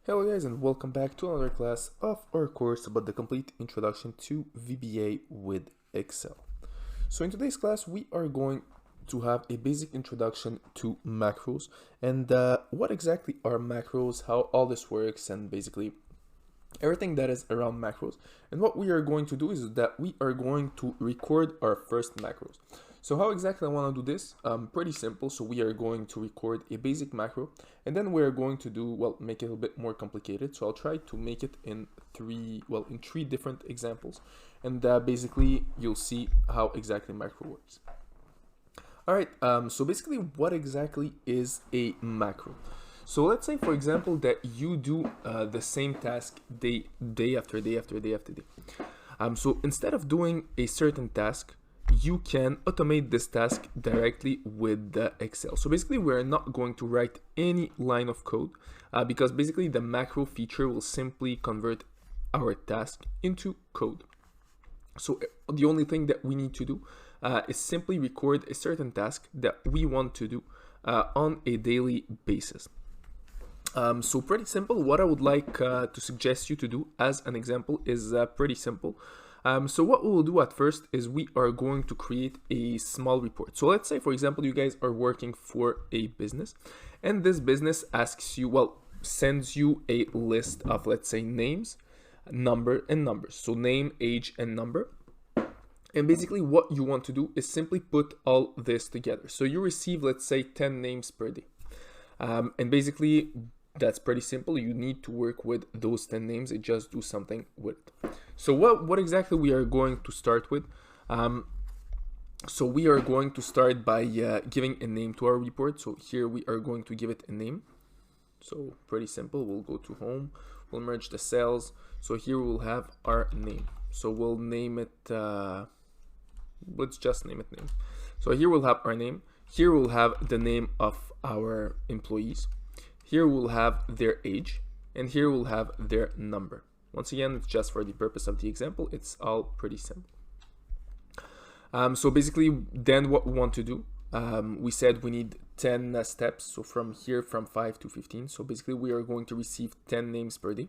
Hello guys and welcome back to another class of our course about the complete introduction to VBA with Excel. So in today's class we are going to have a basic introduction to macros and what exactly are macros, how all this works, and basically everything that is around macros. And what we are going to do is that we are going to record our first macros. So how exactly I want to do this? Pretty simple. So we are going to record a basic macro, and then we're going to do, well, make it a bit more complicated. So I'll try to make it in three different examples, and basically you'll see how exactly macro works. All right. So basically, what exactly is a macro? So let's say, for example, that you do the same task day after day after day after day. So instead of doing a certain task, you can automate this task directly with the Excel. So basically, we're not going to write any line of code because basically the macro feature will simply convert our task into code. So the only thing that we need to do is simply record a certain task that we want to do on a daily basis. So pretty simple. What I would like to suggest you to do as an example is pretty simple. So what we will do at first is we are going to create a small report. So let's say, for example, you guys are working for a business, and this business asks you, well, sends you a list of, let's say, names, number, and numbers. So name, age, and number. And basically what you want to do is simply put all this together. So you receive, let's say, 10 names per day. And basically that's pretty simple. You need to work with those 10 names and just do something with it. So what exactly we are going to start with? So we are going to start by giving a name to our report. So here we are going to give it a name. So pretty simple. We'll go to home, we'll merge the cells. So here we'll have our name. So we'll name it, let's just name it name. So here we'll have our name. Here we'll have the name of our employees. Here we'll have their age, and here we'll have their number. Once again, it's just for the purpose of the example. It's all pretty simple. So basically, then what we want to do, we said we need 10 steps. So from here, from 5 to 15. So basically, we are going to receive 10 names per day.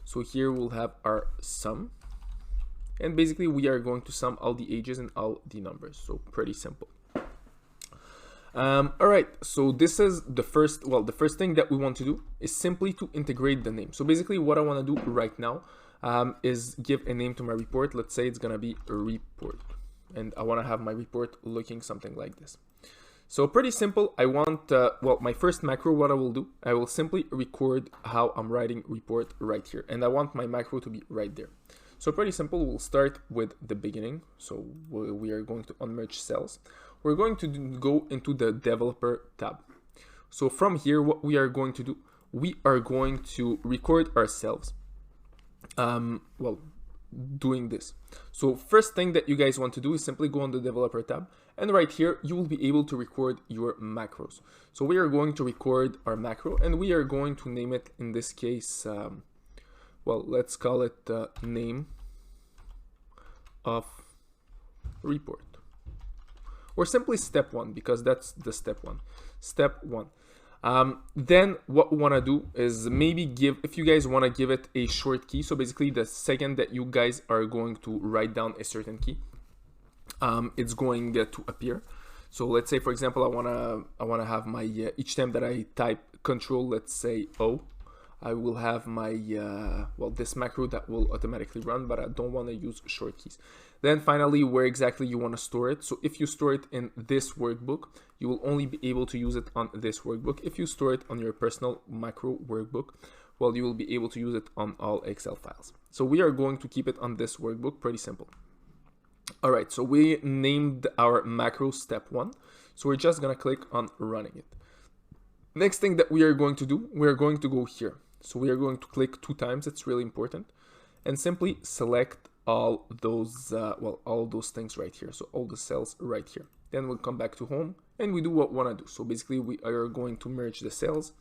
So here we'll have our sum. And basically, we are going to sum all the ages and all the numbers. So pretty simple. All right, so this is the first thing that we want to do is simply to integrate the name. So basically what I want to do right now is give a name to my report. Let's say it's gonna be a report, and I want to have my report looking something like this. So pretty simple. I want, my first macro, what I will do, I will simply record how I'm writing report right here, and I want my macro to be right there. So pretty simple. We'll start with the beginning. So we are going to unmerge cells. We're going to go into the developer tab. So from here, what we are going to do, we are going to record ourselves doing this. So first thing that you guys want to do is simply go on the developer tab, and right here you will be able to record your macros. So we are going to record our macro, and we are going to name it, in this case, let's call it name of report, or simply step 1, because that's the step 1. Step 1. Then what we want to do is maybe if you guys want to give it a short key. So basically the second that you guys are going to write down a certain key, it's going to appear. So let's say, for example, I wanna have my each time that I type control, let's say O, I will have my this macro that will automatically run, but I don't want to use short keys. Then finally, where exactly you want to store it. So if you store it in this workbook, you will only be able to use it on this workbook. If you store it on your personal macro workbook, well, you will be able to use it on all Excel files. So we are going to keep it on this workbook. Pretty simple. All right, so we named our macro step 1. So we're just gonna click on running it. Next thing that we are going to do, we are going to go here. So we are going to click 2 times. It's really important, and simply select all those all those things right here. So all the cells right here. Then we'll come back to home and we do what we want to do. So basically we are going to merge the cells,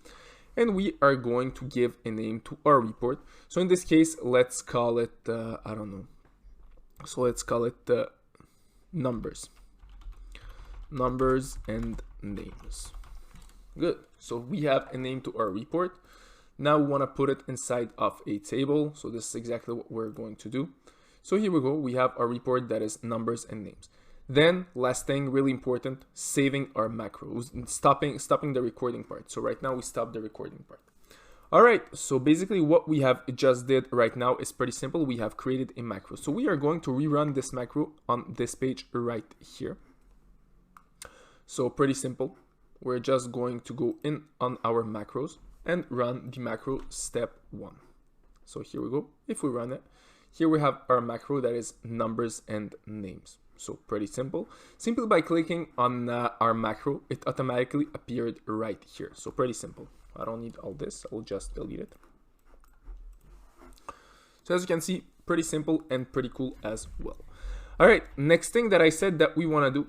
and we are going to give a name to our report. So in this case, let's call it I don't know. So let's call it numbers and names. Good. So we have a name to our report. Now we want to put it inside of a table. So this is exactly what we're going to do. So here we go. We have our report that is numbers and names. Then last thing, really important, saving our macros, stopping the recording part. So right now we stop the recording part. All right, so basically what we have just did right now is pretty simple. We have created a macro. So we are going to rerun this macro on this page right here. So pretty simple. We're just going to go in on our macros and run the macro step 1. So here we go. If we run it, here we have our macro that is numbers and names. So pretty simple. Simply by clicking on our macro, it automatically appeared right here. So pretty simple. I don't need all this. I'll just delete it. So as you can see, pretty simple and pretty cool as well. All right, next thing that I said that we want to do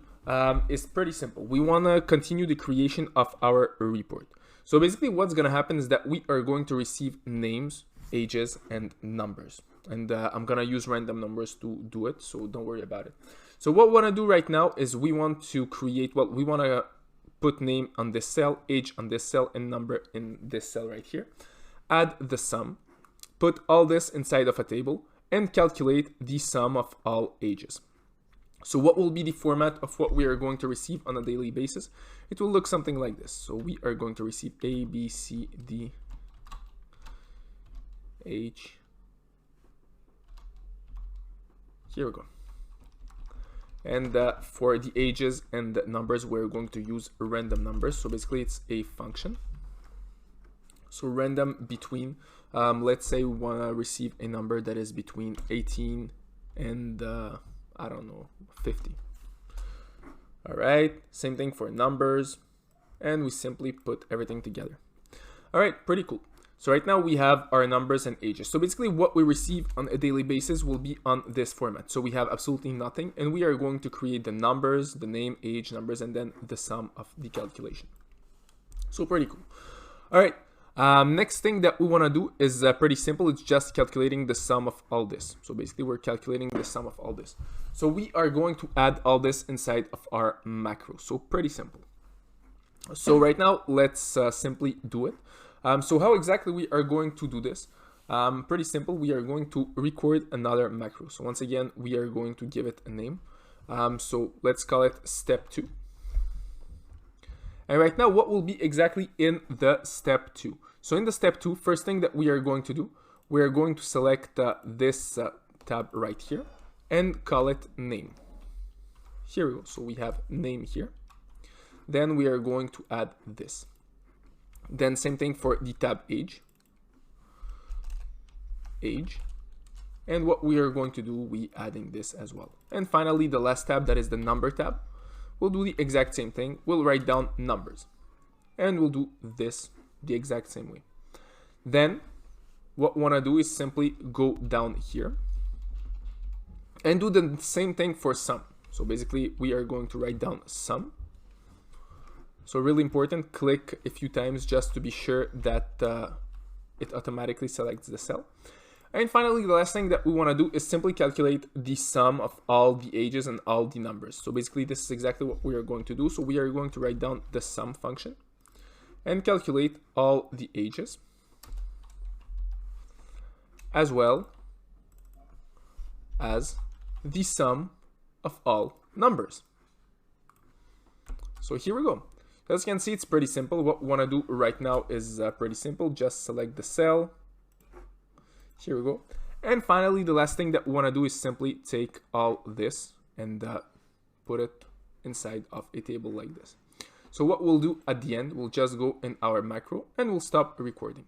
is pretty simple. We want to continue the creation of our report. So basically what's going to happen is that we are going to receive names, ages, and numbers. And I'm going to use random numbers to do it, so don't worry about it. So what we want to do right now is we want to create, well, we want to put name on this cell, age on this cell, and number in this cell right here. Add the sum, put all this inside of a table, and calculate the sum of all ages. So what will be the format of what we are going to receive on a daily basis? It will look something like this. So we are going to receive A, B, C, D, H. Here we go. And for the ages and the numbers, we're going to use random numbers. So basically it's a function. So random between, let's say we want to receive a number that is between 18 and, I don't know, 50. All right, same thing for numbers. And we simply put everything together. All right, pretty cool. So right now we have our numbers and ages. So basically what we receive on a daily basis will be on this format. So we have absolutely nothing, and we are going to create the numbers, the name, age, numbers, and then the sum of the calculation. So pretty cool. All right, next thing that we want to do is pretty simple. It's just calculating the sum of all this. So basically we're calculating the sum of all this. So we are going to add all this inside of our macro. So pretty simple. So right now let's simply do it. So how exactly we are going to do this? Pretty simple. We are going to record another macro. So once again, we are going to give it a name. So let's call it step 2. And right now, what will be exactly in the step 2? So in the step 2, first thing that we are going to do, we are going to select this tab right here and call it name. Here we go. So we have name here. Then we are going to add this. Then same thing for the tab age. And what we are going to do, we adding this as well. And finally, the last tab, that is the number tab. We'll do the exact same thing. We'll write down numbers. And we'll do this the exact same way. Then what we want to do is simply go down here and do the same thing for sum. So basically, we are going to write down sum. So really important, click a few times just to be sure that it automatically selects the cell. And finally, the last thing that we want to do is simply calculate the sum of all the ages and all the numbers. So basically, this is exactly what we are going to do. So we are going to write down the sum function and calculate all the ages, as well as the sum of all numbers. So here we go. As you can see, it's pretty simple. What we want to do right now is pretty simple. Just select the cell. Here we go. And finally, the last thing that we want to do is simply take all this and put it inside of a table like this. So what we'll do at the end, we'll just go in our macro and we'll stop recording.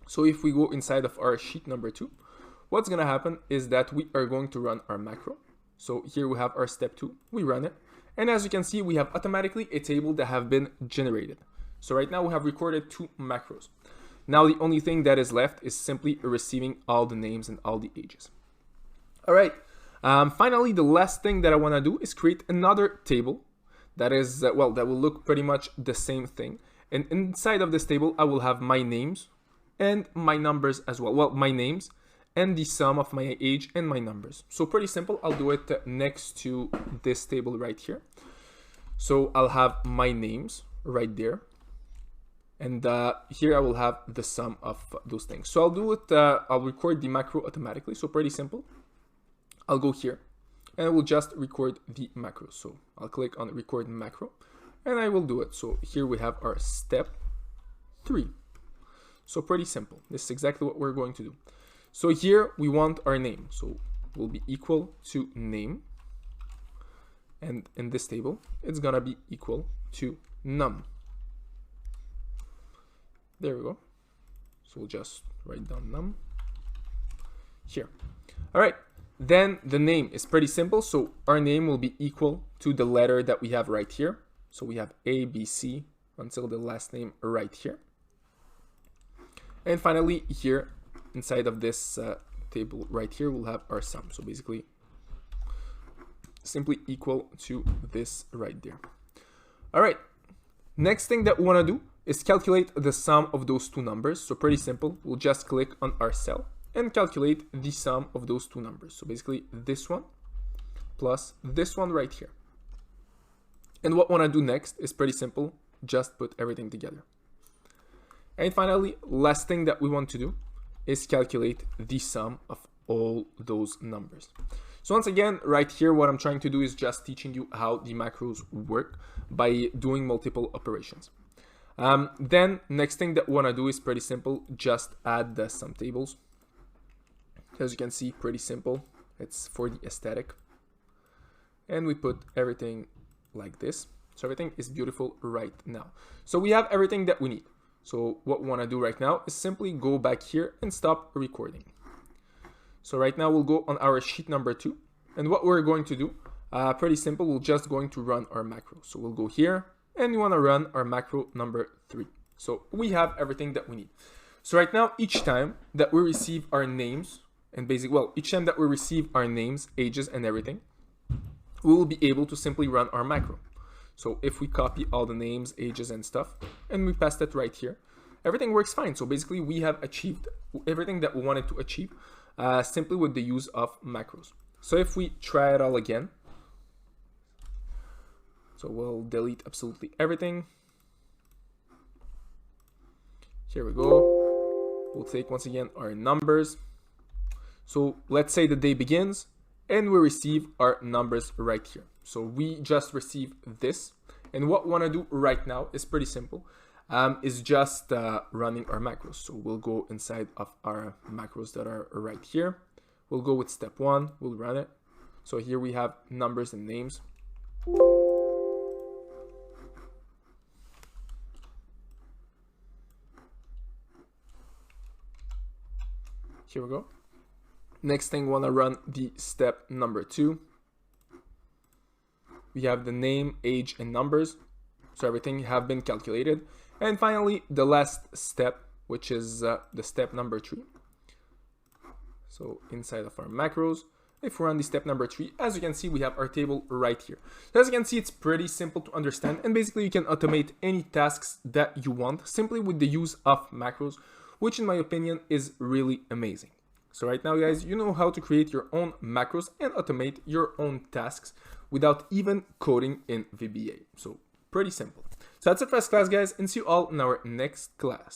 So if we go inside of our sheet number 2, what's going to happen is that we are going to run our macro. So here we have our step 2. We run it. And as you can see, we have automatically a table that have been generated. So right now we have recorded 2 macros. Now the only thing that is left is simply receiving all the names and all the ages. All right. Finally, the last thing that I want to do is create another table that is, that will look pretty much the same thing. And inside of this table, I will have my names and my numbers as well. Well, my names and the sum of my age and my numbers. So pretty simple. I'll do it next to this table right here. So I'll have my names right there. And here I will have the sum of those things. So I'll do it, I'll record the macro automatically. So pretty simple. I'll go here and I will just record the macro. So I'll click on record macro and I will do it. So here we have our step 3. So pretty simple. This is exactly what we're going to do. So here we want our name. So will be equal to name. And in this table, it's gonna be equal to num. There we go. So we'll just write down num here. All right. Then the name is pretty simple. So our name will be equal to the letter that we have right here. So we have A, B, C until the last name right here. And finally here inside of this table right here, we'll have our sum. So basically simply equal to this right there. All right. Next thing that we want to do is calculate the sum of those two numbers. So pretty simple. We'll just click on our cell and calculate the sum of those two numbers. So basically this one plus this one right here. And what I want to do next is pretty simple. Just put everything together. And finally, last thing that we want to do is calculate the sum of all those numbers. So once again, right here, what I'm trying to do is just teaching you how the macros work by doing multiple operations. Then next thing that we want to do is pretty simple. Just add the sum tables. As you can see, pretty simple. It's for the aesthetic. And we put everything like this. So everything is beautiful right now. So we have everything that we need. So what we want to do right now is simply go back here and stop recording. So right now we'll go on our sheet number 2. And what we're going to do, pretty simple, we're just going to run our macro. So we'll go here and we want to run our macro number 3. So we have everything that we need. So right now, each time that we receive our names, and each time that we receive our names, ages, and everything, we will be able to simply run our macro. So if we copy all the names, ages, and stuff, and we paste it right here, everything works fine. So basically, we have achieved everything that we wanted to achieve simply with the use of macros. So if we try it all again, so we'll delete absolutely everything. Here we go. We'll take once again our numbers. So let's say the day begins and we receive our numbers right here. So we just received this. And what we want to do right now is pretty simple. Is just running our macros. So we'll go inside of our macros that are right here. We'll go with step 1. We'll run it. So here we have numbers and names. Here we go. Next thing, we want to run the step number 2. We have the name, age, and numbers. So everything have been calculated. And finally, the last step, which is the step number 3. So inside of our macros, if we run the step number 3, as you can see, we have our table right here. So as you can see, it's pretty simple to understand. And basically, you can automate any tasks that you want simply with the use of macros, which in my opinion is really amazing. So right now, guys, you know how to create your own macros and automate your own tasks without even coding in VBA. So pretty simple. So that's it for this class, guys, and see you all in our next class.